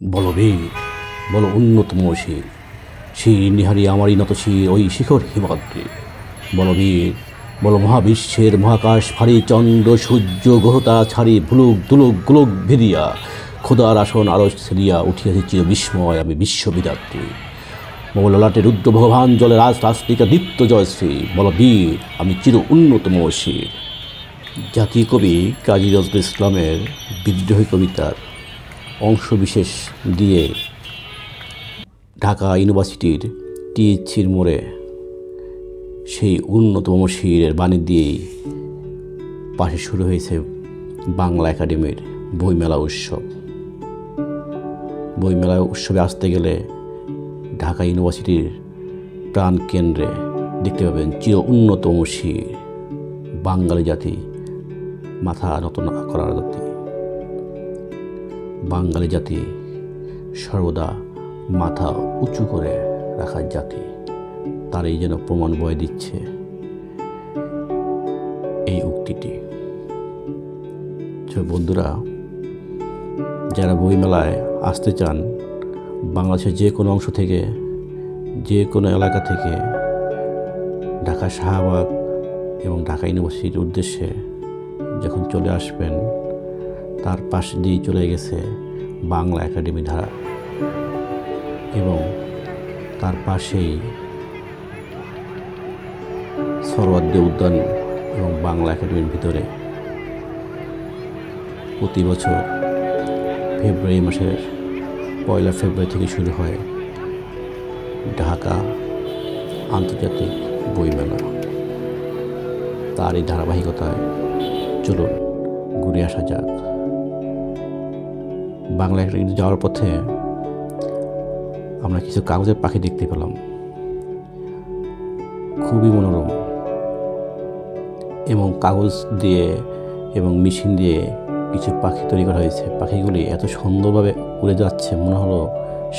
বলো বীর, বলো উন্নতম শির, শির নিহারি আমারই নত শির ওই শিখর হিমাদ্রি। বলো বীর, বলো মহাবিশ্বের মহাকাশ ফারি চন্দ্র সূর্য গ্রহতা ছাড়ি ভুলুক দুলুক গোলক ভিদিয়া খোদার আসন আরশ ছেড়িয়া উঠিয়াছে চির বিস্ময় আমি বিশ্ববিদাত্রী। মৌললাটে রুদ্র ভগবান জলে রাজ রাস্তিকা দীপ্ত জয়শ্রী। বলো বীর, আমি চির উন্নতম শির। জাতীয় কবি কাজী নজরুল ইসলামের বিদ্রোহী কবিতার অংশবিশেষ দিয়ে ঢাকা ইউনিভার্সিটির টিএইচসির মোড়ে সেই উন্নতম শিরের বাণী দিয়েই পাশে শুরু হয়েছে বাংলা একাডেমির বইমেলা উৎসব। বইমেলা উৎসবে আসতে গেলে ঢাকা ইউনিভার্সিটির প্রাণকেন্দ্রে দেখতে পাবেন চির উন্নতম শির, বাঙালি জাতি মাথা নত না করার জাতি। বাঙালি জাতি সর্বদা মাথা উঁচু করে রাখার জাতি, তারই যেন প্রমাণ বয়ে দিচ্ছে এই উক্তিটি। বন্ধুরা, যারা বইমেলায় আসতে চান, বাংলাদেশের যে কোনো অংশ থেকে, যে কোনো এলাকা থেকে ঢাকা শাহবাগ এবং ঢাকা ইউনিভার্সিটির উদ্দেশ্যে যখন চলে আসবেন, তার পাশ দিয়েই চলে গেছে বাংলা একাডেমি ধারা এবং তার পাশেই সরোয়ার্দী উদ্যান এবং বাংলা একাডেমির ভিতরে প্রতি বছর ফেব্রুয়ারি মাসের 1 ফেব্রুয়ারি থেকে শুরু হয় ঢাকা আন্তর্জাতিক বইমেলা। তারই ধারাবাহিকতায় চলুন ঘুরে আসা যাক। বাংলা একাডেমি যাওয়ার পথে আমরা কিছু কাগজের পাখি দেখতে পেলাম, খুবই মনোরম, এবং কাগজ দিয়ে এবং মেশিন দিয়ে কিছু পাখি তৈরি করা হয়েছে। পাখিগুলি এত সুন্দরভাবে উড়ে যাচ্ছে, মনে হলো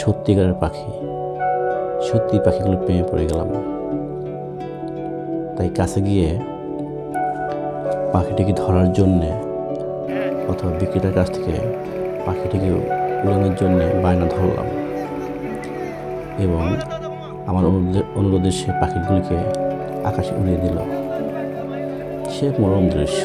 সত্যিকারের পাখি। সত্যি পাখিগুলো প্রেমে পড়ে গেলাম। তাই কাছে গিয়ে পাখিটিকে ধরার জন্যে অথবা বিক্রেতার কাছ থেকে পাখিটিকে উড়ানোর জন্যে বায়না ধরলাম এবং আমার অনুরোধে সে পাখিগুলিকে আকাশে উড়িয়ে দিল। সে মনোরম দৃশ্য।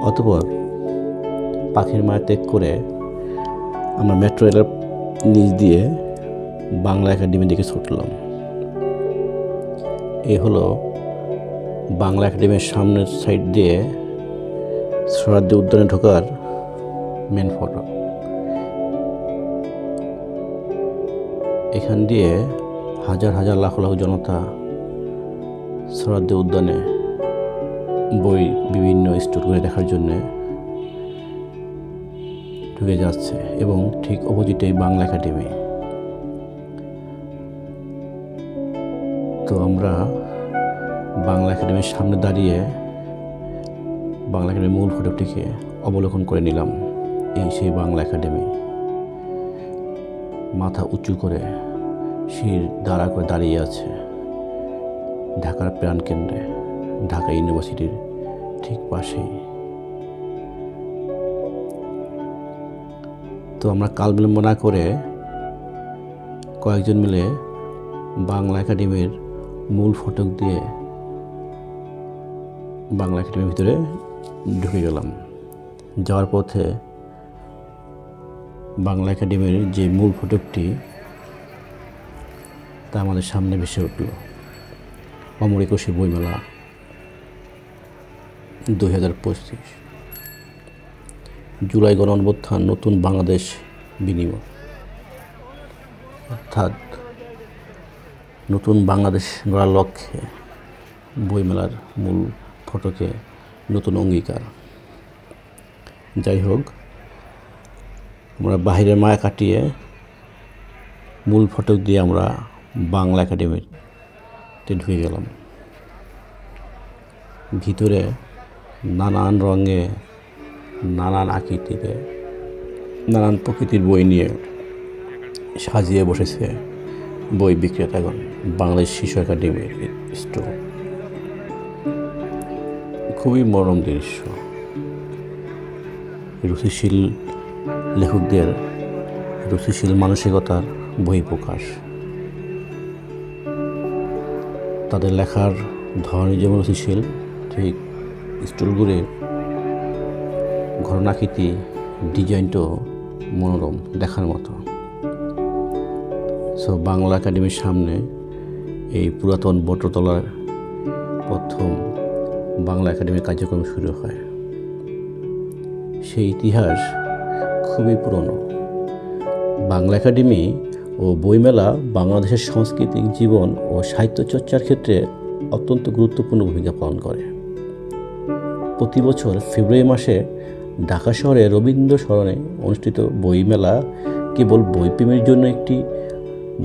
অতঃপর পাখির মায়া ত্যাগ করে আমরা মেট্রো রেলের নিচ দিয়ে বাংলা একাডেমির দিকে ছুটলাম। এই হলো বাংলা একাডেমির সামনের সাইড দিয়ে সরোয়ার্দী উদ্যানে ঢোকার মেন ফটক। এখান দিয়ে হাজার হাজার লাখ লাখ জনতা সরোয়ার্দী উদ্যানে বই বিভিন্ন স্টোর করে দেখার জন্য ঢুকে যাচ্ছে এবং ঠিক অপোজিটেই বাংলা একাডেমি। তো আমরা বাংলা একাডেমির সামনে দাঁড়িয়ে বাংলা একাডেমির মূল ফটকটিকে অবলোকন করে নিলাম। এই সেই বাংলা একাডেমি, মাথা উঁচু করে শির দাঁড়া করে দাঁড়িয়ে আছে ঢাকার প্রাণকেন্দ্রে, ঢাকা ইউনিভার্সিটির ঠিক পাশেই। তো আমরা কাল বিলম্ব না করে কয়েকজন মিলে বাংলা একাডেমির মূল ফটক দিয়ে বাংলা একাডেমির ভিতরে ঢুকে গেলাম। যাওয়ার পথে বাংলা একাডেমির যে মূল ফটকটি তা আমাদের সামনে ভেসে উঠল। অমর একুশে বইমেলা 2025, জুলাই গণঅভ্যুত্থান, নতুন বাংলাদেশ বিনিময়। অর্থাৎ নতুন বাংলাদেশ গড়ার লক্ষ্যে বইমেলার মূল ফটকে নতুন অঙ্গীকার। যাই হোক, আমরা বাহিরের মায়া কাটিয়ে মূল ফটক দিয়ে আমরা বাংলা একাডেমিতে ঢুকে গেলাম। ভিতরে নানান রঙে, নানান আকৃতিতে, নানান প্রকৃতির বই নিয়ে সাজিয়ে বসেছে বই বিক্রেতাগণ, বাংলাদেশ শিশু একাডেমির স্টোর। খুবই মনোরম দৃশ্য, রুচিশীল লেখকদের রুচিশীল মানসিকতার বহিঃপ্রকাশ। তাদের লেখার ধরনের যেমন রুচিশীল, ঠিক স্টলগুলির ঘটনাকৃতি ডিজাইনটাও মনোরম, দেখার মতো। সো বাংলা একাডেমির সামনে এই পুরাতন বটতলার প্রথম বাংলা একাডেমির কার্যক্রম শুরু হয়। সেই ইতিহাস খুবই পুরনো। বাংলা একাডেমি ও বইমেলা বাংলাদেশের সাংস্কৃতিক জীবন ও সাহিত্য চর্চার ক্ষেত্রে অত্যন্ত গুরুত্বপূর্ণ ভূমিকা পালন করে। প্রতি বছর ফেব্রুয়ারি মাসে ঢাকা শহরে রবীন্দ্র সরণে অনুষ্ঠিত বইমেলা কেবল বইপ্রেমীর জন্য একটি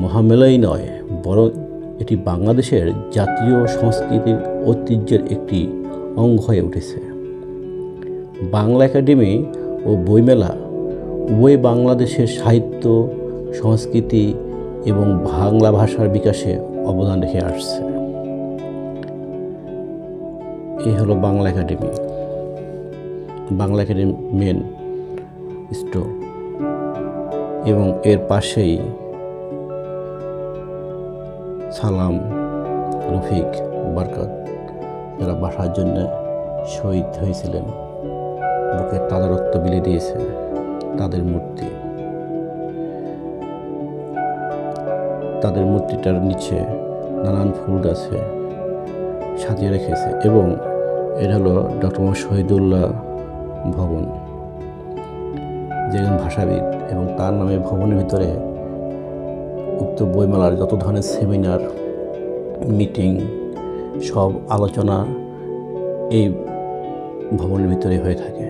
মহামেলাই নয়, বরং এটি বাংলাদেশের জাতীয় সংস্কৃতির ঐতিহ্যের একটি অঙ্গ হয়ে উঠেছে। বাংলা একাডেমি ও বইমেলা উভয় বাংলাদেশের সাহিত্য, সংস্কৃতি এবং বাংলা ভাষার বিকাশে অবদান রেখে আসছে। এই হলো Bangla academy, Bangla academy main store, এবং এর পাশেই সালাম, রফিক, বরকত, যারা ভাষার জন্য শহীদ হয়েছিলেন, বুকে তাজা রক্ত বিলিয়ে দিয়েছে, তাদের মূর্তি। তাদের মূর্তিটার নিচে নানান ফুল গাছে সাজিয়ে রেখেছে, এবং এটা হলো ডক্টর মোহাম্মদ শহীদুল্লাহ ভবন, যে একজন ভাষাবিদ, এবং তার নামে ভবনের ভিতরে উক্ত বইমেলার যত ধরনের সেমিনার, মিটিং, সব আলোচনা এই ভবনের ভিতরে হয়ে থাকে।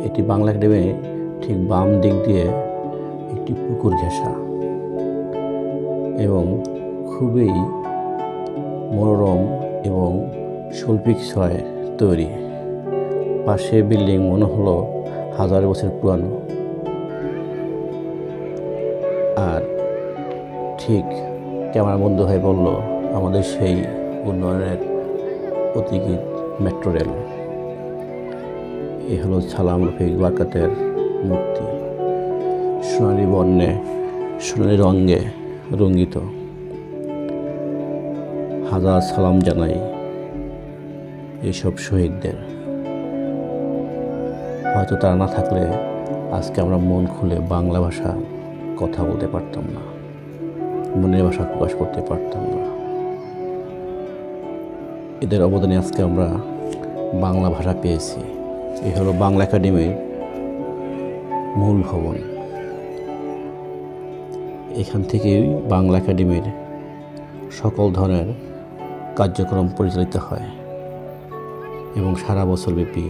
এটি বাংলা একাডেমি ঠিক বাম দিক দিয়ে একটি পুকুর ঘেঁষা এবং খুবই মনোরম এবং শৈল্পিক ছয় তৈরি। পাশে বিল্ডিং মনে হলো 1000 বছর পুরানো। আর ঠিক ক্যামেরা বন্ধ হয়ে বলল আমাদের সেই উন্নয়নের প্রতীকী মেট্রো রেল। এই হলো সালাম, রফিক, বরকতের মূর্তি, সোনালি বর্ণে, সোনালি রঙে রঙ্গিত। হাজার সালাম জানাই এইসব শহীদদের। হয়তো তারা না থাকলে আজকে আমরা মন খুলে বাংলা ভাষা কথা বলতে পারতাম না, মনের ভাষা প্রকাশ করতে পারতাম না। এদের অবদানে আজকে আমরা বাংলা ভাষা পেয়েছি। এই হলো বাংলা একাডেমির মূল ভবন। এখান থেকেই বাংলা একাডেমির সকল ধরনের কার্যক্রম পরিচালিত হয় এবং সারা বছরব্যাপী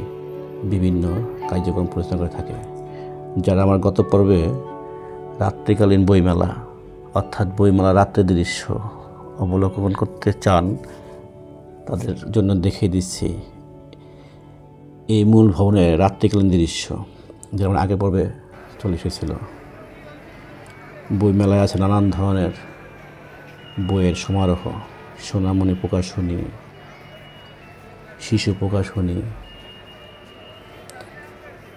বিভিন্ন কার্যক্রম পরিচালনা করে থাকে। যারা আমার গত পর্বে রাত্রিকালীন বইমেলা অর্থাৎ বইমেলা রাত্রের দৃশ্য অবলোকন করতে চান, তাদের জন্য দেখিয়ে দিচ্ছি এই মূল ভবনের রাত্রিকালীন দৃশ্য, যেমন আগের পর্বে চলে এসেছিল। বইমেলায় আছে নানান ধরনের বইয়ের সমারোহ, সোনামণি প্রকাশনী, শিশু প্রকাশনী,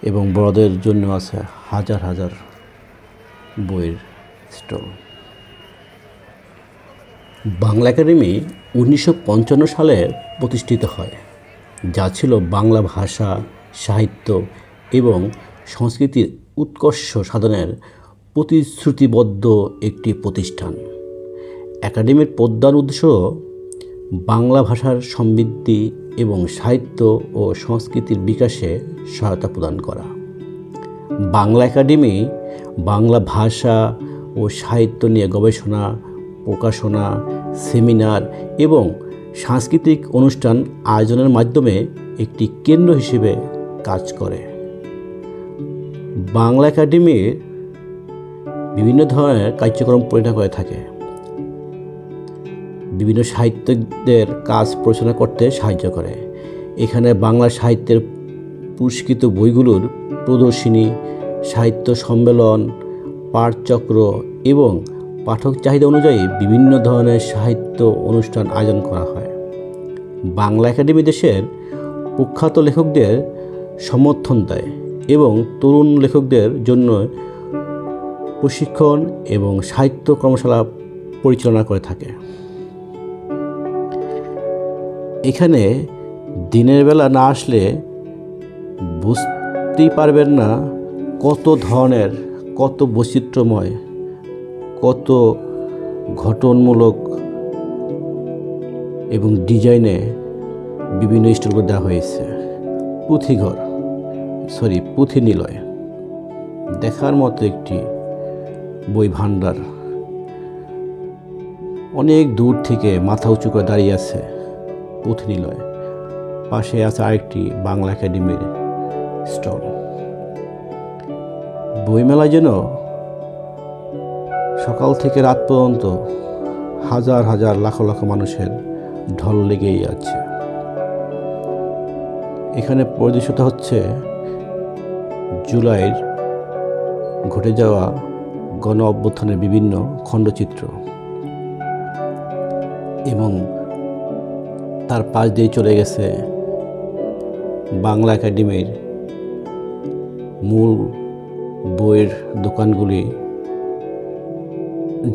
এবং বড়দের জন্য আছে হাজার হাজার বইয়ের স্টল। বাংলা একাডেমি 1955 সালে প্রতিষ্ঠিত হয়, যা ছিল বাংলা ভাষা, সাহিত্য এবং সংস্কৃতির উৎকর্ষ সাধনের প্রতিশ্রুতিবদ্ধ একটি প্রতিষ্ঠান। একাডেমির প্রধান উদ্দেশ্য বাংলা ভাষার সমৃদ্ধি এবং সাহিত্য ও সংস্কৃতির বিকাশে সহায়তা প্রদান করা। বাংলা একাডেমি বাংলা ভাষা ও সাহিত্য নিয়ে গবেষণা, প্রকাশনা, সেমিনার এবং সাংস্কৃতিক অনুষ্ঠান আয়োজনের মাধ্যমে একটি কেন্দ্র হিসেবে কাজ করে। বাংলা একাডেমির বিভিন্ন ধরনের কার্যক্রম পরিচালনা করে থাকে। বিভিন্ন সাহিত্যিকদের কাজ পরিচালনা করতে সাহায্য করে। এখানে বাংলা সাহিত্যের পুরস্কৃত বইগুলোর প্রদর্শনী, সাহিত্য সম্মেলন, পাঠচক্র এবং পাঠক চাহিদা অনুযায়ী বিভিন্ন ধরনের সাহিত্য অনুষ্ঠান আয়োজন করা হয়। বাংলা একাডেমি দেশের প্রখ্যাত লেখকদের সমর্থন দেয় এবং তরুণ লেখকদের জন্য প্রশিক্ষণ এবং সাহিত্য কর্মশালা পরিচালনা করে থাকে। এখানে দিনের বেলা না আসলে বুঝতেই পারবেন না কত ধরনের, কত বৈচিত্র্যময়, কত ঘটনমূলক এবং ডিজাইনে বিভিন্ন স্টলগুলো দেওয়া হয়েছে। পুঁথিনিলয় দেখার মতো একটি বই ভাণ্ডার। অনেক দূর থেকে মাথা উঁচু করে দাঁড়িয়ে আছে পুঁথিনিলয়। পাশে আছে আরেকটি বাংলা একাডেমির স্টল। বইমেলা যেন সকাল থেকে রাত পর্যন্ত হাজার হাজার লাখ লাখ মানুষের ঢল লেগেই আছে। এখানে প্রদর্শিত হচ্ছে জুলাইয়ের ঘটে যাওয়া গণ অভ্যুত্থানের বিভিন্ন খণ্ডচিত্র এবং তার পাশ দিয়ে চলে গেছে বাংলা একাডেমির মূল বইয়ের দোকানগুলি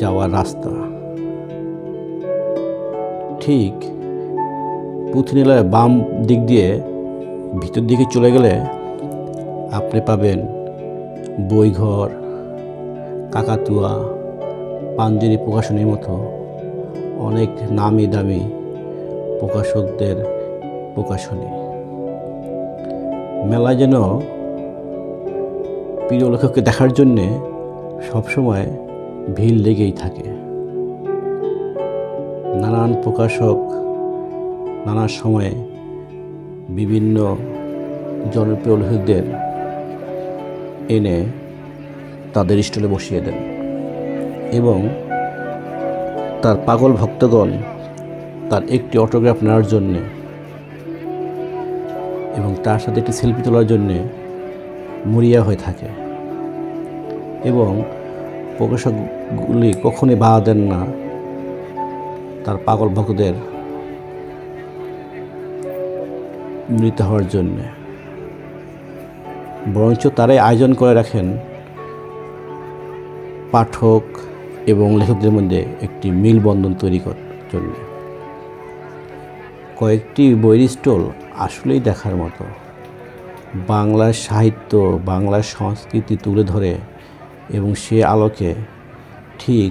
যাওয়ার রাস্তা। ঠিক পুঁথিনিলয়ের বাম দিক দিয়ে ভিতর দিকে চলে গেলে আপনি পাবেন বইঘর, কাকাতুয়া, পাঞ্জেরি প্রকাশনীর মতো অনেক নামি দামি প্রকাশকদের প্রকাশনী। মেলা যেন প্রিয় লেখককে দেখার জন্যে সবসময় ভিড় লেগেই থাকে। নানান প্রকাশক নানা সময়ে বিভিন্ন জনপ্রিয় লেখকদের এনে তাদের স্টলে বসিয়ে দেন এবং তার পাগল ভক্তগণ তার একটি অটোগ্রাফ নেওয়ার জন্যে এবং তার সাথে একটি সেলফি তোলার জন্যে মরিয়া হয়ে থাকে। এবং প্রকাশকগুলি কখনই বাধা দেন না তার পাগল ভক্তদের মিলিত হওয়ার জন্যে, বরঞ্চ তারাই আয়োজন করে রাখেন পাঠক এবং লেখকদের মধ্যে একটি মেলবন্ধন তৈরি করার জন্য। কয়েকটি বইয়ের স্টল আসলেই দেখার মতো। বাংলার সাহিত্য, বাংলার সংস্কৃতি তুলে ধরে এবং সে আলোকে ঠিক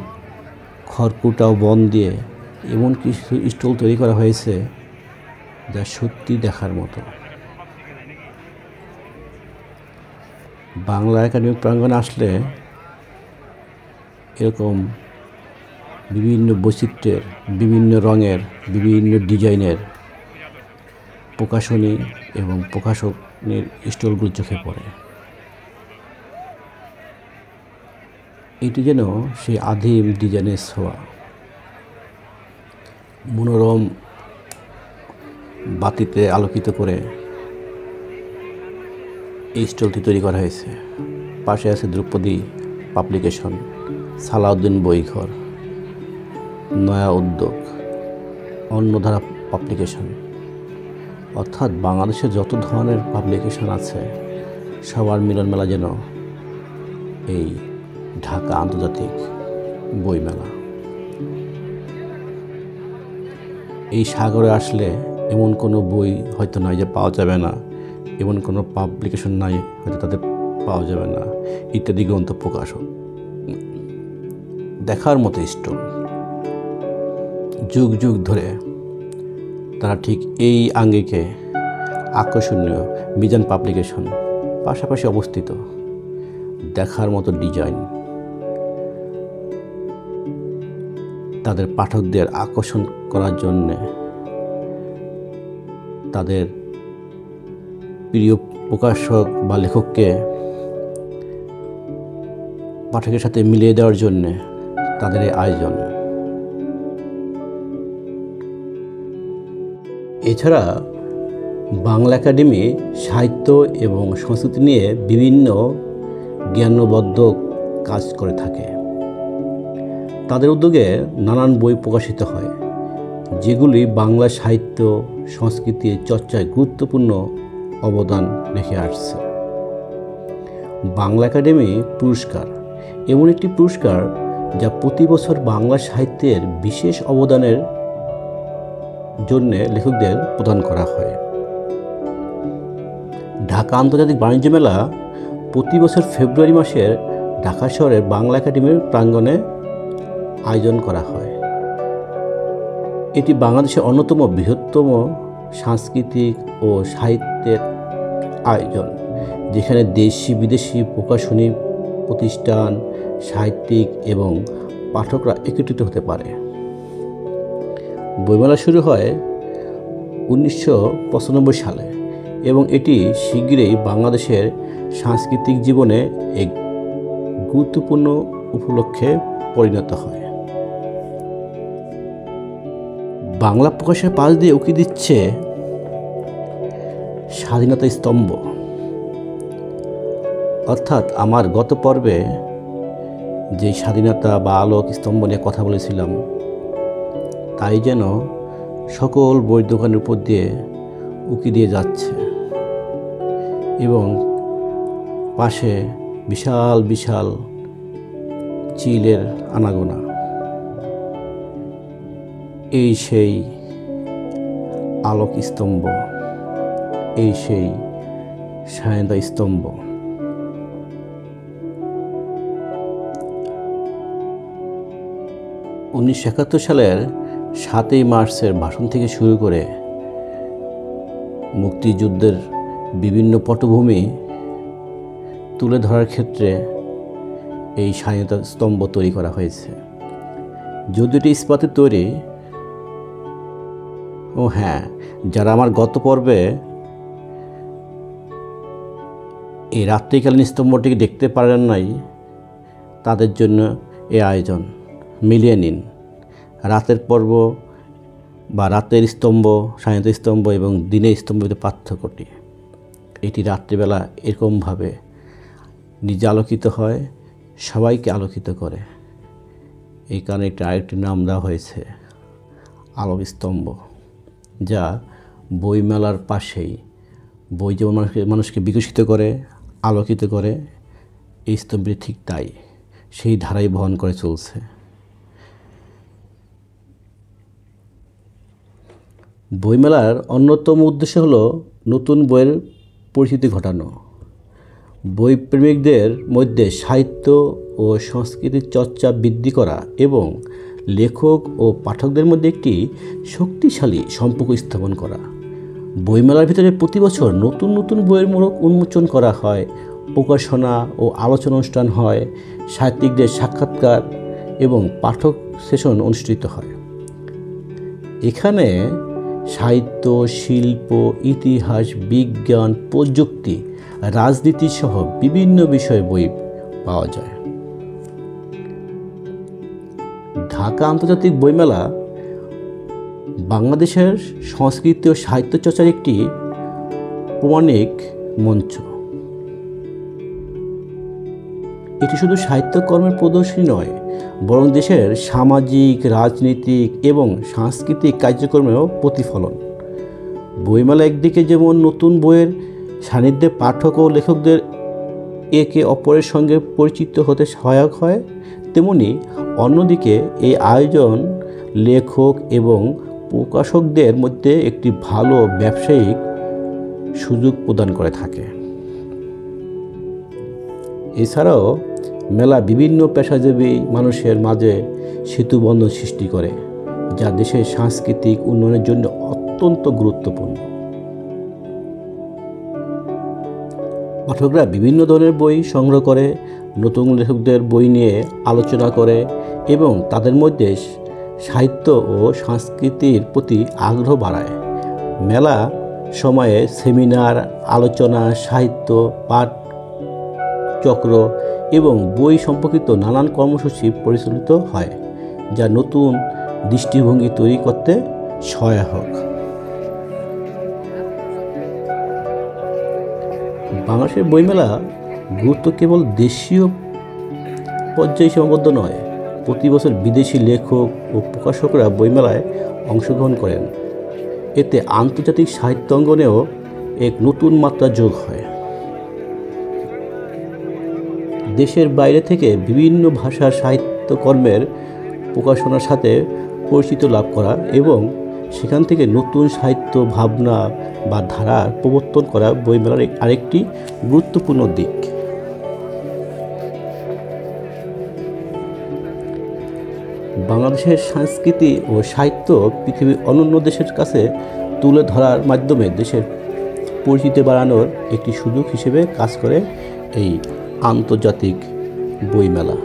খড়কুটা ও বন দিয়ে এমন কিছু স্টল তৈরি করা হয়েছে যা সত্যি দেখার মতো। বাংলা একাডেমি প্রাঙ্গণে আসলে এরকম বিভিন্ন বৈচিত্র্যের, বিভিন্ন রঙের, বিভিন্ন ডিজাইনের প্রকাশনী এবং প্রকাশনের স্টলগুলো চোখে পড়ে। এটি যেন সেই আদিম ডিজাইনের ছোঁয়া। মনোরম বাতিতে আলোকিত করে এই স্টলটি তৈরি করা হয়েছে। পাশে আছে দ্রৌপদী পাবলিকেশন, সালাউদ্দিন বইঘর, নয়া উদ্যোগ, অন্নধারা পাবলিকেশন। অর্থাৎ বাংলাদেশের যত ধরনের পাবলিকেশন আছে সবার মিলন মেলা যেন এই ঢাকা আন্তর্জাতিক বইমেলা। এই সাগরে আসলে এমন কোনো বই হয়তো নয় যে পাওয়া যাবে না, এমন কোনো পাবলিকেশন নাই হয়তো তাদের পাওয়া যাবে না, ইত্যাদি গ্রন্থ প্রকাশক। দেখার মতো স্টল। যুগ যুগ ধরে তারা ঠিক এই আঙ্গিকে আকর্ষণীয় মিজান পাবলিকেশন পাশাপাশি অবস্থিত। দেখার মতো ডিজাইন, তাদের পাঠকদের আকর্ষণ করার জন্যে তাদের প্রিয় প্রকাশক বা লেখককে পাঠকের সাথে মিলিয়ে দেওয়ার জন্যে তাদের এই আয়োজন। এছাড়া বাংলা একাডেমি সাহিত্য এবং সংস্কৃতি নিয়ে বিভিন্ন জ্ঞানবদ্ধ কাজ করে থাকে। তাদের উদ্যোগে নানান বই প্রকাশিত হয়, যেগুলি বাংলা সাহিত্য সংস্কৃতি চর্চায় গুরুত্বপূর্ণ অবদান রেখে আসছে। বাংলা একাডেমি পুরস্কার এমন একটি পুরস্কার যা প্রতি বছর বাংলা সাহিত্যের বিশেষ অবদানের জন্য লেখকদের প্রদান করা হয়। ঢাকা আন্তর্জাতিক বাণিজ্য মেলা প্রতি বছর ফেব্রুয়ারি মাসের ঢাকা শহরের বাংলা একাডেমির প্রাঙ্গণে আয়োজন করা হয়। এটি বাংলাদেশের অন্যতম বৃহত্তম সাংস্কৃতিক ও সাহিত্যের আয়োজন, যেখানে দেশি বিদেশি প্রকাশনী প্রতিষ্ঠান, সাহিত্যিক এবং পাঠকরা একত্রিত হতে পারে। বইমেলা শুরু হয় 1995 সালে এবং এটি শীঘ্রই বাংলাদেশের সাংস্কৃতিক জীবনে এক গুরুত্বপূর্ণ উপলক্ষে পরিণত হয়। বাংলা প্রকাশের পাশ দিয়ে উকি দিচ্ছে স্বাধীনতা স্তম্ভ, অর্থাৎ আমার গত পর্বে যে স্বাধীনতা বা আলোক স্তম্ভ নিয়ে কথা বলেছিলাম, তাই যেন সকল বইয়ের দোকানের উপর দিয়ে উকি দিয়ে যাচ্ছে এবং পাশে বিশাল বিশাল চিলের আনাগোনা। এই সেই আলোক স্তম্ভ, এই সেই স্বাধীনতা স্তম্ভ। সালের 7ই মার্চের ভাষণ থেকে শুরু করে মুক্তিযুদ্ধের বিভিন্ন পটভূমি তুলে ধরার ক্ষেত্রে এই স্বাধীনতা স্তম্ভ তৈরি করা হয়েছে। যদিও এটি ইস্পাতের তৈরি, ও হ্যাঁ, যারা আমার গত পর্বে এই রাত্রিকালীন স্তম্ভটিকে দেখতে পারেন নাই, তাদের জন্য এই আয়োজন। মিলিয়ে নিন রাতের পর্ব বা রাতের স্তম্ভ, স্বাধীনতা স্তম্ভ এবং দিনের স্তম্ভের পার্থক্যটি। এটি রাত্রিবেলা এরকমভাবে নিজে আলোকিত হয়, সবাইকে আলোকিত করে। এই কারণে একটি আরেকটি নাম দেওয়া হয়েছে আলোক স্তম্ভ, যা বইমেলার পাশেই। বই যেমন মানুষকে বিকশিত করে, আলোকিত করে, এই স্তম্ভটি ঠিক তাই, সেই ধারাই বহন করে চলছে। বইমেলার অন্যতম উদ্দেশ্য হলো নতুন বইয়ের পরিচিতি ঘটানো, বই প্রেমিকদের মধ্যে সাহিত্য ও সংস্কৃতির চর্চা বৃদ্ধি করা এবং লেখক ও পাঠকদের মধ্যে একটি শক্তিশালী সম্পর্ক স্থাপন করা। বইমেলার ভিতরে প্রতি বছর নতুন নতুন বইয়ের মোড়ক উন্মোচন করা হয়, প্রকাশনা ও আলোচনা অনুষ্ঠান হয়, সাহিত্যিকদের সাক্ষাৎকার এবং পাঠক সেশন অনুষ্ঠিত হয়। এখানে সাহিত্য, শিল্প, ইতিহাস, বিজ্ঞান, প্রযুক্তি, রাজনীতি সহ বিভিন্ন বিষয়ে বই পাওয়া যায়। ঢাকা আন্তর্জাতিক বইমেলা বাংলাদেশের সংস্কৃতি ও সাহিত্য চর্চার একটি প্রমাণিক মঞ্চ। এটি শুধু সাহিত্যকর্মের প্রদর্শনী নয়, বরং দেশের সামাজিক, রাজনৈতিক এবং সাংস্কৃতিক কার্যক্রমেও প্রতিফলন। বইমেলা একদিকে যেমন নতুন বইয়ের সান্নিধ্যে পাঠক ও লেখকদের একে অপরের সঙ্গে পরিচিত হতে সহায়ক হয়, তেমনি অন্যদিকে এই আয়োজন লেখক এবং প্রকাশকদের মধ্যে একটি ভালো ব্যবসায়িক সুযোগ প্রদান করে থাকে। এছাড়াও মেলা বিভিন্ন পেশাজীবী মানুষের মাঝে সেতুবন্ধন সৃষ্টি করে, যা দেশের সাংস্কৃতিক উন্নয়নের জন্য অত্যন্ত গুরুত্বপূর্ণ। পাঠকরা বিভিন্ন ধরনের বই সংগ্রহ করে, নতুন লেখকদের বই নিয়ে আলোচনা করে এবং তাদের মধ্যে সাহিত্য ও সংস্কৃতির প্রতি আগ্রহ বাড়ায়। মেলা সময়ে সেমিনার, আলোচনা, সাহিত্য পাঠ চক্র এবং বই সম্পর্কিত নানান কর্মসূচি পরিচালিত হয়, যা নতুন দৃষ্টিভঙ্গি তৈরি করতে সহায়ক। বাংলাদেশের বইমেলা গুরুত্ব কেবল দেশীয় পর্যায়ে সীমাবদ্ধ নয়, প্রতি বছর বিদেশি লেখক ও প্রকাশকরা বইমেলায় অংশগ্রহণ করেন। এতে আন্তর্জাতিক সাহিত্য অঙ্গনেও এক নতুন মাত্রা যোগ হয়। দেশের বাইরে থেকে বিভিন্ন ভাষার সাহিত্যকর্মের প্রকাশনার সাথে পরিচিত লাভ করা এবং সেখান থেকে নতুন সাহিত্য ভাবনা বা ধারার প্রবর্তন করা বইমেলার আরেকটি গুরুত্বপূর্ণ দিক। বাংলাদেশের সংস্কৃতি ও সাহিত্য পৃথিবীর অন্যান্য দেশের কাছে তুলে ধরার মাধ্যমে দেশের পরিচিতি বাড়ানোর একটি সুযোগ হিসেবে কাজ করে এই আন্তর্জাতিক বইমেলা।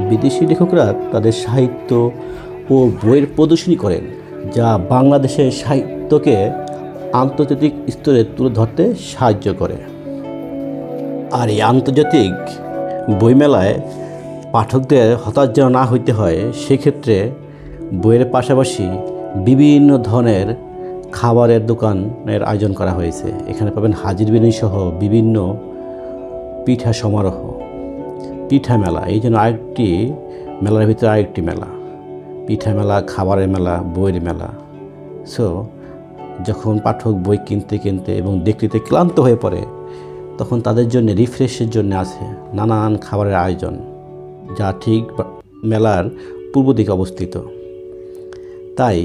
বিদেশি লেখকরা তাদের সাহিত্য ও বইয়ের প্রদর্শনী করেন, যা বাংলাদেশের সাহিত্যকে আন্তর্জাতিক স্তরে তুলে ধরতে সাহায্য করে। আর এই আন্তর্জাতিক বইমেলায় পাঠকদের হতাশ যেন না হইতে হয়, সেক্ষেত্রে বইয়ের পাশাপাশি বিভিন্ন ধরনের খাবারের দোকানের আয়োজন করা হয়েছে। এখানে পাবেন হাজির বিনয় সহ বিভিন্ন পিঠা সমারোহ, পিঠা মেলা। এই জন্য আরেকটি মেলার ভিতরে আরেকটি মেলা, পিঠা মেলা, খাবারের মেলা, বইয়ের মেলা। সো যখন পাঠক বই কিনতে কিনতে এবং দেখতে ক্লান্ত হয়ে পড়ে, তখন তাদের জন্য রিফ্রেশের জন্য আছে নানান খাবারের আয়োজন, যা ঠিক মেলার পূর্ব দিকে অবস্থিত। তাই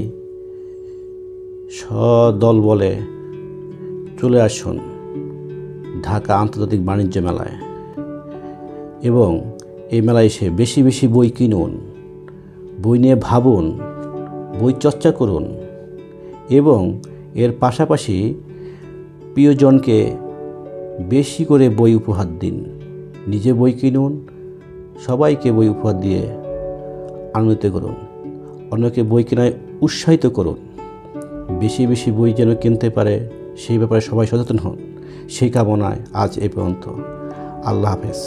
সদল বলে চলে আসুন ঢাকা আন্তর্জাতিক বাণিজ্য মেলায় এবং এই মেলায় এসে বেশি বেশি বই কিনুন, বই নিয়ে ভাবুন, বই চর্চা করুন এবং এর পাশাপাশি প্রিয়জনকে বেশি করে বই উপহার দিন। নিজে বই কিনুন, সবাইকে বই উপহার দিয়ে আনন্দিত করুন, অন্যকে বই কেনায় উৎসাহিত করুন। বেশি বেশি বই যেন কিনতে পারে সেই ব্যাপারে সবাই সচেতন হন। সেই কামনায় আজ এই পর্যন্ত। আল্লাহ হাফেজ।